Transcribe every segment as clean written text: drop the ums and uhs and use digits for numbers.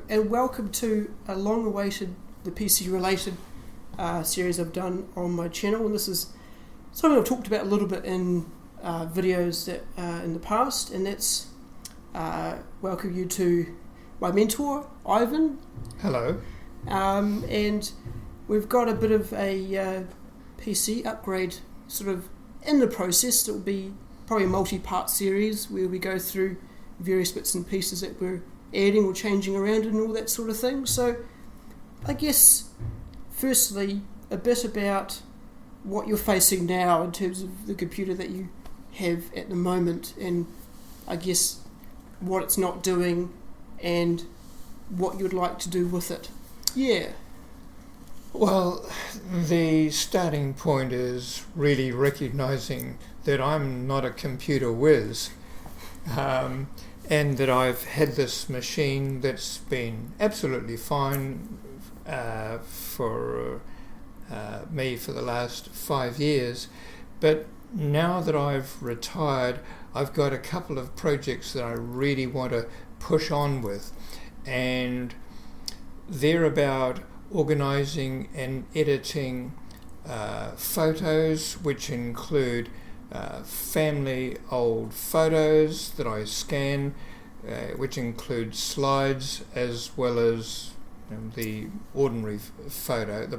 and welcome to a long-awaited, the PC-related series I've done on my channel. And this is something I've talked about a little bit in videos that in the past, and that's welcome you to my mentor, Ivan. Hello. And we've got a bit of a PC upgrade sort of in the process. It will be probably a multi-part series where we go through various bits and pieces that we're adding or changing around and all that sort of thing. So I guess firstly a bit about what you're facing now in terms of the computer that you have at the moment, and I guess what it's not doing and what you'd like to do with it. Yeah. Well, the starting point is really recognising that I'm not a computer whiz, and that I've had this machine that's been absolutely fine for me for the last 5 years. But now that I've retired, I've got a couple of projects that I really want to push on with, and they're about organising and editing photos, which include family old photos that I scan, which include slides as well as the ordinary photos,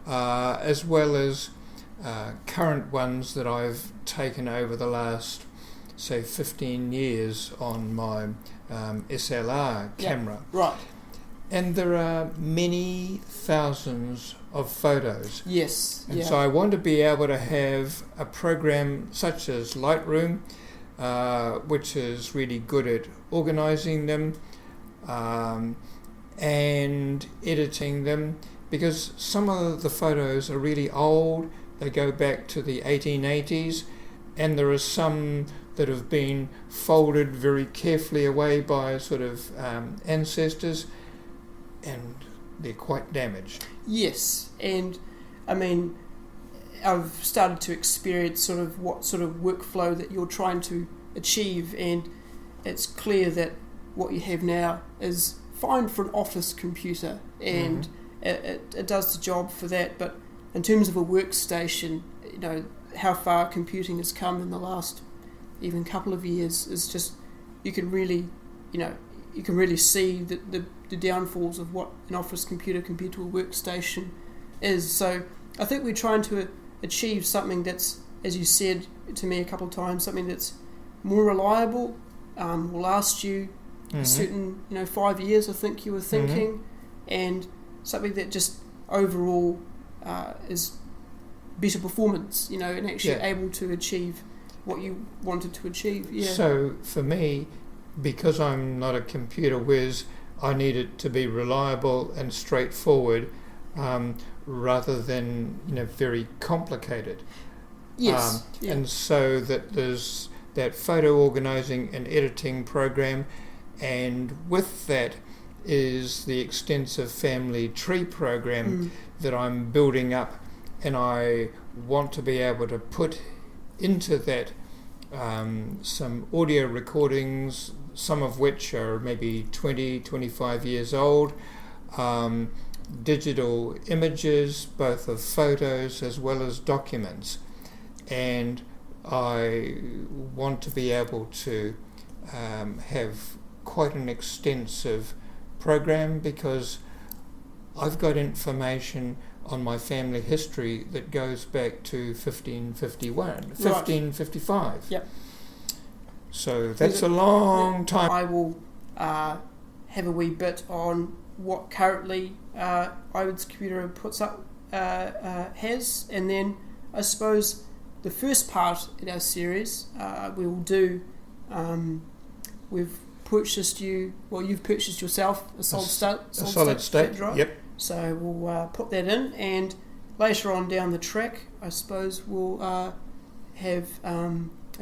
as well as current ones that I've taken over the last, say, 15 years on my SLR camera. Yeah, right. And there are many thousands of photos. Yes. And so I want to be able to have a program such as Lightroom, which is really good at organising them and editing them, because some of the photos are really old. They go back to the 1880s, and there are some that have been folded very carefully away by sort of ancestors, and they're quite damaged. Yes, and I mean, I've started to experience sort of what sort of workflow that you're trying to achieve, and it's clear that what you have now is fine for an office computer, and it does the job for that. But in terms of a workstation, how far computing has come in the last even couple of years is just, you can really see the downfalls of what an office computer compared to a workstation is. So I think we're trying to achieve something that's, as you said to me a couple of times, something that's more reliable, will last you a certain 5 years, I think you were thinking, and something that just overall is better performance, and actually able to achieve what you wanted to achieve. Yeah. So for me, because I'm not a computer whiz, I need it to be reliable and straightforward, rather than very complicated. Yes. And so that there's that photo organising and editing program, and with that is the extensive family tree program that I'm building up, and I want to be able to put into that some audio recordings, some of which are maybe 20, 25 years old, digital images, both of photos as well as documents. And I want to be able to have quite an extensive program, because I've got information on my family history that goes back to 1555. Yep. So that's a long time. I will have a wee bit on what currently Ivan's computer puts up has, and then I suppose the first part in our series we will do. You've purchased yourself a solid state drive. Yep. So we'll put that in, and later on down the track, I suppose we'll have a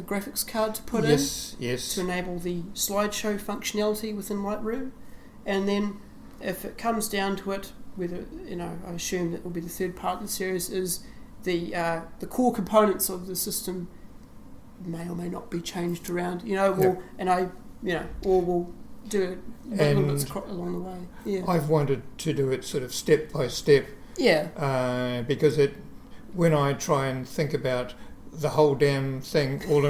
graphics card to put in to enable the slideshow functionality within Lightroom. And then if it comes down to it, whether I assume that will be the third part of the series, is the core components of the system may or may not be changed around, or we'll do it little bits along the way. Yeah. I've wanted to do it sort of step by step. Yeah. Because when I try and think about the whole damn thing all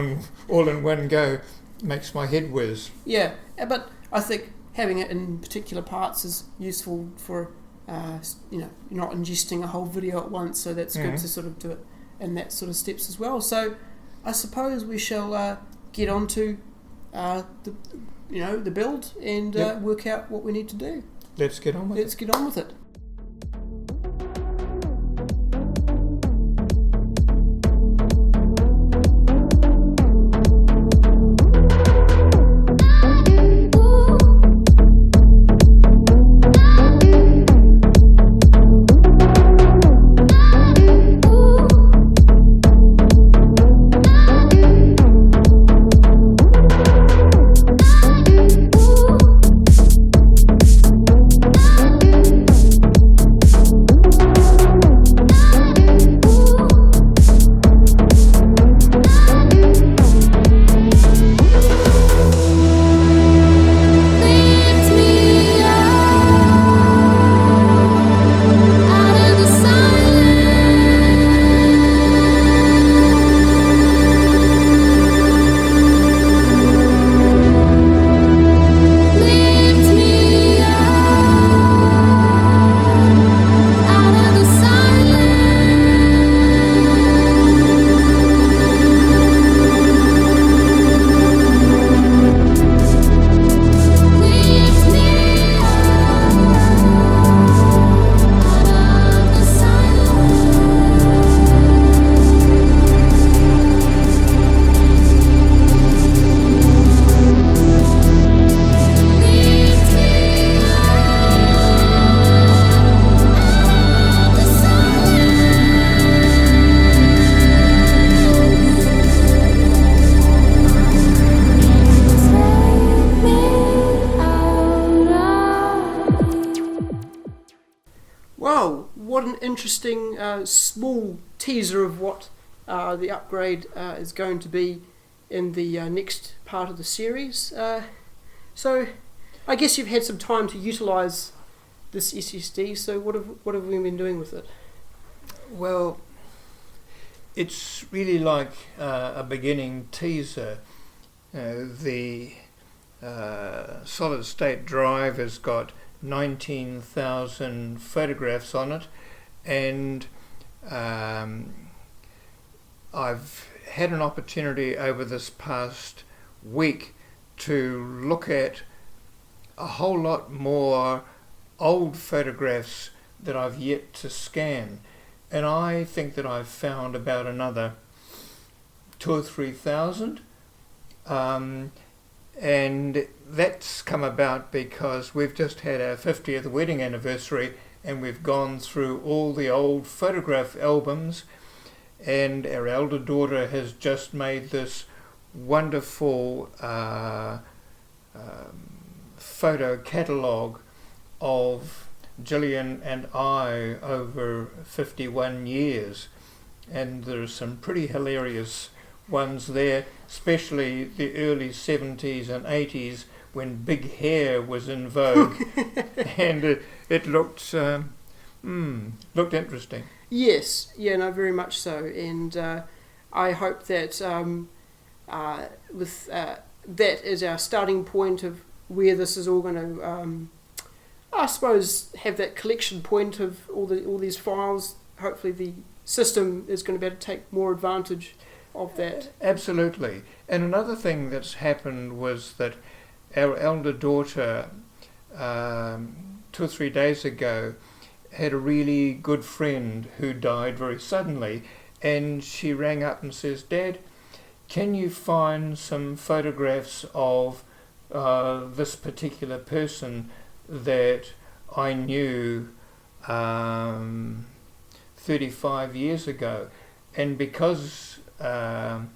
in one go, makes my head whiz. Yeah, but I think having it in particular parts is useful for, you're not ingesting a whole video at once, so that's good to sort of do it in that sort of steps as well. So I suppose we shall get on to the build and work out what we need to do. Let's get on with it. Wow, what an interesting small teaser of what the upgrade is going to be in the next part of the series. So I guess you've had some time to utilise this SSD, so what have we been doing with it? Well, it's really like a beginning teaser. The solid state drive has got 19,000 photographs on it, and I've had an opportunity over this past week to look at a whole lot more old photographs that I've yet to scan, and I think that I've found about another 2,000 or 3,000. And that's come about because we've just had our 50th wedding anniversary, and we've gone through all the old photograph albums, and our elder daughter has just made this wonderful photo catalogue of Gillian and I over 51 years, and there's some pretty hilarious ones there, especially the early 70s and 80s when big hair was in vogue. And it looked interesting. Yes, yeah, no, very much so, and I hope that with that as our starting point of where this is all going to, I suppose, have that collection point of all these files. Hopefully the system is going to be able to take more advantage of that. Absolutely. And another thing that's happened was that our elder daughter 2 or 3 days ago had a really good friend who died very suddenly, and she rang up and says, "Dad, can you find some photographs of this particular person that I knew 35 years ago?" And because the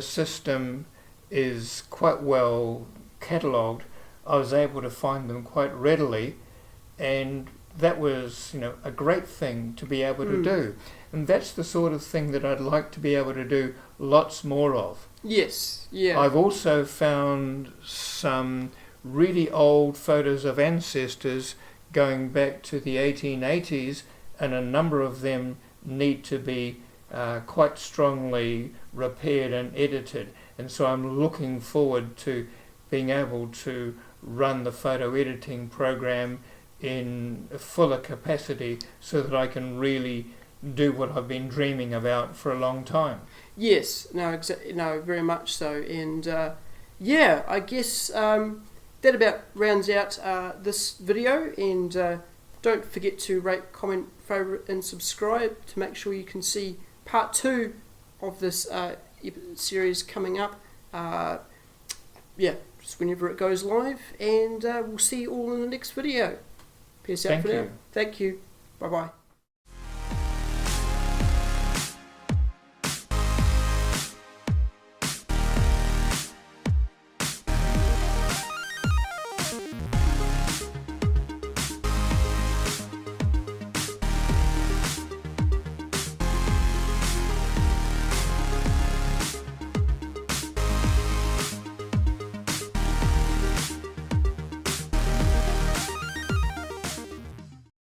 system is quite well catalogued, I was able to find them quite readily, and that was, a great thing to be able to do. And that's the sort of thing that I'd like to be able to do lots more of. Yes, yeah. I've also found some really old photos of ancestors going back to the 1880s, and a number of them need to be quite strongly repaired and edited. And so I'm looking forward to being able to run the photo editing program in a fuller capacity so that I can really do what I've been dreaming about for a long time. Yes, no, very much so. And yeah, I guess that about rounds out this video. And don't forget to rate, comment, favourite and subscribe to make sure you can see part 2 of this series coming up. Yeah, just whenever it goes live. And we'll see you all in the next video. Peace out for now. Thank you. Bye-bye.